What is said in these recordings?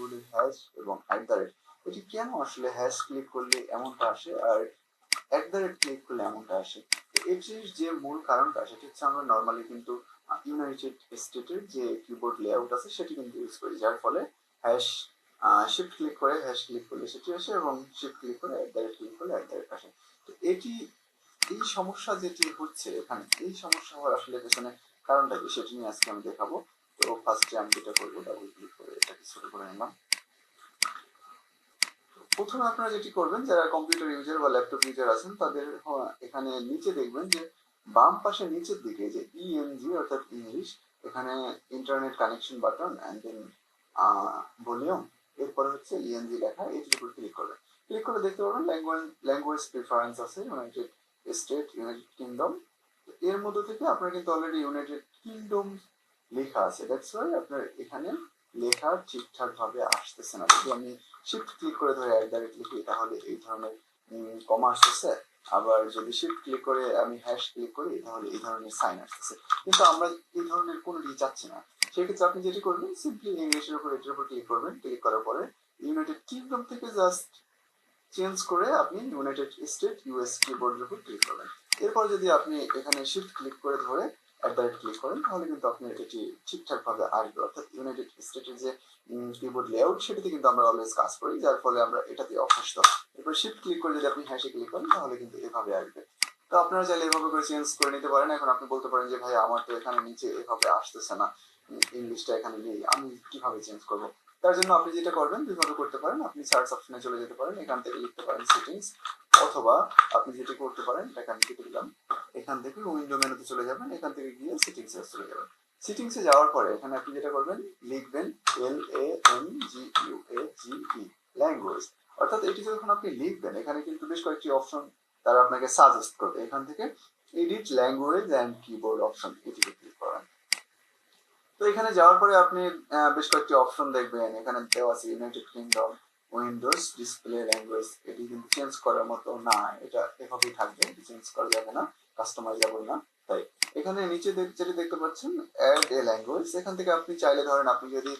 বলি হ্যাশ এবং @, এটি কেন আসলে হ্যাশ ক্লিক করলে এমনটা আসে আর ক্লিক করলে এমনটা আসে? এটির যে মূল কারণটা সেটি হচ্ছে আমরা নর্মালি কিন্তু ইউনাইটেড স্টেটের যে কিবোর্ড লেআউট আছে সেটি কিন্তু ইউজ করি, যার ফলে হ্যাশ শিফট ক্লিক করে হ্যাশ ক্লিক করলে সেটি আসে এবং শিফট ক্লিক করে ক্লিক করলে আসে। তো এটি এই সমস্যা যেটি হচ্ছে এখানে, এই সমস্যা হওয়ার আসলে পেছনে কারণটা কি সেটি নিয়ে আজকে আমি দেখাবো। তো ফার্স্টে আমি যেটা করবো, ডাবল ক্লিক করে এটাকে ছোট করে নিলাম। প্রথমে আপনারা যেটি করবেন, যারা কম্পিউটার ইউজার বা ল্যাপটপ ইউজার আছেন তাদের এখানে নিচে দেখবেন যে বাম পাশে নিচের দিকে যে ইএনজি অর্থাৎ ইংলিশ, এখানে internet connection button and then volume, এরপরে হচ্ছে ইএনজি লেখা, এটির উপর ক্লিক করবেন। ক্লিক করে দেখতে পাবেন ল্যাঙ্গুয়েজ প্রিফারেন্স আছে, ইউনাইটেড স্টেট, ইউনাইটেড কিংডম। এর মধ্যে থেকে আপনার কিন্তু অলরেডি ইউনাইটেড কিংডম লেখা আছে, দ্যাটস ওয়াই আপনার এখানে লেখা ঠিকঠাক ভাবে আসতেছে না। যদি আমি শিফট ক্লিক করে ধরে লিখি তাহলে এই ধরনের কমা আসতেছে, আবার যদি শিফট ক্লিক করে আমি হ্যাশ ক্লিক করি তাহলে এই ধরনের সাইন আসতেছে, কিন্তু আমরা এই ধরনের কোনোটি চাচ্ছি না। সেক্ষেত্রে আপনি যেটি করবেন, সিম্পলি ইংলিশের উপর এটির উপর ক্লিক করবেন। ক্লিক করার পরে ইউনাইটেড কিংডম থেকে জাস্ট চেঞ্জ করে আপনি ইউনাইটেড স্টেট ইউএস কিবোর্ডের উপর ক্লিক করবেন। এরপর যদি আপনি এখানে শিফট ক্লিক করে ধরে ক্লিক করেন তাহলে কিন্তু আপনার এটি ঠিকঠাক ভাবে আসবে, অর্থাৎ ইউনাইটেড স্টেটের যে কিবোর্ড লেআউট সেটাতে কিন্তু আমরা অলওয়েজ কাজ করি, যার ফলে আমরা এটাতে অভ্যস্ত। এরপর শিফট ক্লিক করে যদি আপনি হ্যাশে ক্লিক করেন তাহলে কিন্তু এভাবে আসবে। তো আপনারা চাইলে এভাবে করে চেঞ্জ করে নিতে পারেন। এখন আপনি বলতে পারেন যে ভাই আমার তো এখানে নিচে এভাবে আসতেছে না, ইংলিশটা এখানে নেই, আমি কিভাবে চেঞ্জ করব? তার জন্য আপনি যেটা করবেন দুইভাবে করতে পারেন। আপনি সার্চ অপশনে চলে যেতে পারেন, এখান থেকে লিখতে পারেন সেটিংস, অথবা আপনি যেটা করতে পারেন এটাকে আমি কেটে দিলাম, এখান থেকে উইন্ডো মেনুতে চলে যাবেন, এখান থেকে গিয়ে সেটিংসে চলে যাবেন। সেটিংসে যাওয়ার পরে এখানে আপনি যেটা করবেন লিখবেন LANGUAGE, ল্যাঙ্গুয়েজ। অর্থাৎ এটি যখন আপনি লিখবেন এখানে কিন্তু বেশ কয়েকটি অপশন তারা আপনাকে সাজেস্ট করবে, এখান থেকে edit language and keyboard option, এটিতে ক্লিক করেন। তো এখানে যাওয়ার পরে আপনি বেশ কয়েকটি অপশন দেখবেন, এখানে দেওয়া আছে United kingdom, Windows display language. এটি কিন্তু চেঞ্জ করার মতো না, এটা এভাবেই থাকবে, চেঞ্জ করা যাবে না, কাস্টমাইজেবল না। তাই এখানে নিচে যেটি দেখতে পাচ্ছেন অ্যাড এ ল্যাঙ্গুয়েজ, এখান থেকে আপনি চাইলে ধরেন আপনি যদি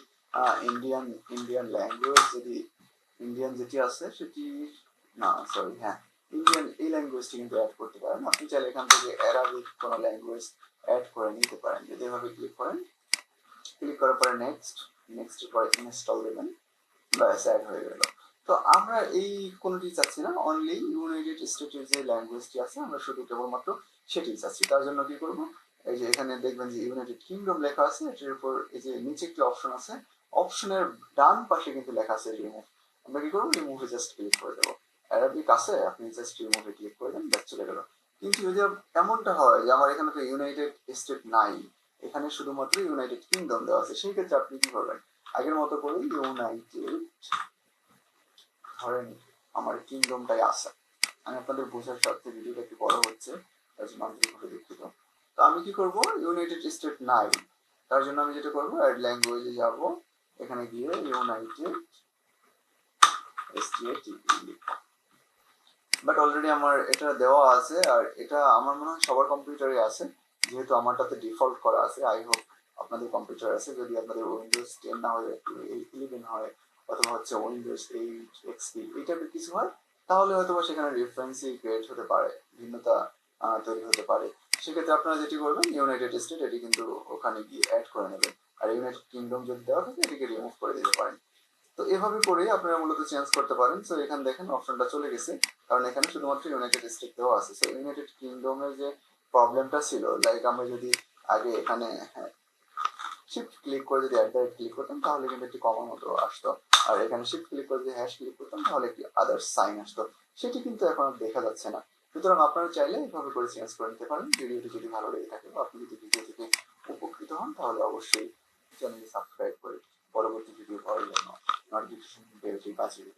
ইন্ডিয়ান ইন্ডিয়ান ল্যাঙ্গুয়েজ, যদি ইন্ডিয়ান যেটি আছে সেটি না, সরি, হ্যাঁ, ইন্ডিয়ান এই ল্যাঙ্গুয়েজটি কিন্তু অ্যাড করতে পারেন। আপনি চাইলে এখান থেকে অ্যারাবিক কোনো ল্যাঙ্গুয়েজ অ্যাড করে নিতে পারেন। যদি এভাবে ক্লিক করেন, ক্লিক করার পরে নেক্সট পরে ইনস্টল দেবেন, ব্যাস অ্যাড হয়ে গেল। তো আমরা এই কোনোটি চাচ্ছি না, অনলি ইউনাইটেড স্টেটের যে ল্যাঙ্গুয়েজটি আছে আমরা শুধু কেবলমাত্র সেটি চাচ্ছি। তার জন্য কি করব, এই যে এখানে দেখবেন যে ইউনাইটেড কিংডম লেখা আছে, এটার উপর এই যে নিচে একটি অপশন আছে, অপশনের ডান পাশে কিন্তু লেখা আছে রিমুভ। আমরা কি করবো, রিমুভে জাস্ট ক্লিক করে দেবো। অ্যারাবিক আছে, আপনি জাস্ট রিমুভে ক্লিক করে দেন, ব্যাস চলে গেল। কিন্তু যদি এমনটা হয় যে আমার এখানে তো ইউনাইটেড স্টেট নাই, এখানে শুধুমাত্র ইউনাইটেড কিংডম দেওয়া আছে, সেই ক্ষেত্রে আপনি কি করবেন, আগের মতো করে ইউনাইটেড, ধরেন আমার কিংডমটাই আছে, আমি আপনাদের বোঝার স্বার্থে ভিডিওটা একটু বড় হচ্ছে, তার জন্য আন্তরিকভাবে দুঃখিত। তো আমি কি করব, ইউনাইটেড স্টেট নাই, তার জন্য আমি যেটা করবো অ্যাড ল্যাঙ্গুয়েজে যাব, এখানে গিয়ে ইউনাইটেড স্টেট লিখব। বাট অলরেডি আমার এটা দেওয়া আছে, আর এটা আমার মনে হয় সবার কম্পিউটারে আছে, যেহেতু আমারটাতে ডিফল্ট করা আছে। আই হোপ আপনাদের কম্পিউটার আছে, যদি আপনাদের উইন্ডোজ 10 না হয় 11 হয়, অথবা হচ্ছে উইন্ডোজ 8 এক্সপি এই টাইপের কিছু হয়, তাহলে হয়তো সেখানে রেফারেন্সই ক্রিয়েট হতে পারে, ভিন্নতা তৈরি হতে পারে। সেক্ষেত্রে আপনারা যেটি করবেন, ইউনাইটেড স্টেট এটি কিন্তু ওখানে গিয়ে অ্যাড করে নেবেন, আর ইউনাইটেড কিংডম যদি দেওয়া থাকে এটিকে রিমুভ করে দিতে পারেন। তো এভাবে করে আপনারা মূলত চেঞ্জ করতে পারেন। সো এখানে দেখেন অপশনটা চলে গেছে, কারণ এখানে শুধুমাত্র ইউনাইটেড স্টেট দেওয়া আছে। সো ইউনাইটেড কিংডমের যে প্রবলেমটা ছিল, লাইক আমরা যদি আগে এখানে শিফট ক্লিক করে যদি ক্লিক করতাম তাহলে কিন্তু একটি কমন মতো আসতো, আর এখানে শিফট ক্লিক করে যদি হ্যাশ ক্লিক করতাম তাহলে একটি আদার্স সাইন আসতো, সেটি কিন্তু এখন আর দেখা যাচ্ছে না। সুতরাং আপনারা চাইলে এভাবে করে চেঞ্জ করে নিতে পারেন। ভিডিওটি যদি ভালো লেগে থাকে বা আপনি যদি ভিডিও থেকে উপকৃত হন তাহলে অবশ্যই চ্যানেলটি সাবস্ক্রাইব করে পরবর্তী ভিডিও পাওয়ার জন্য নোটিফিকেশন বেলটি বাজিয়ে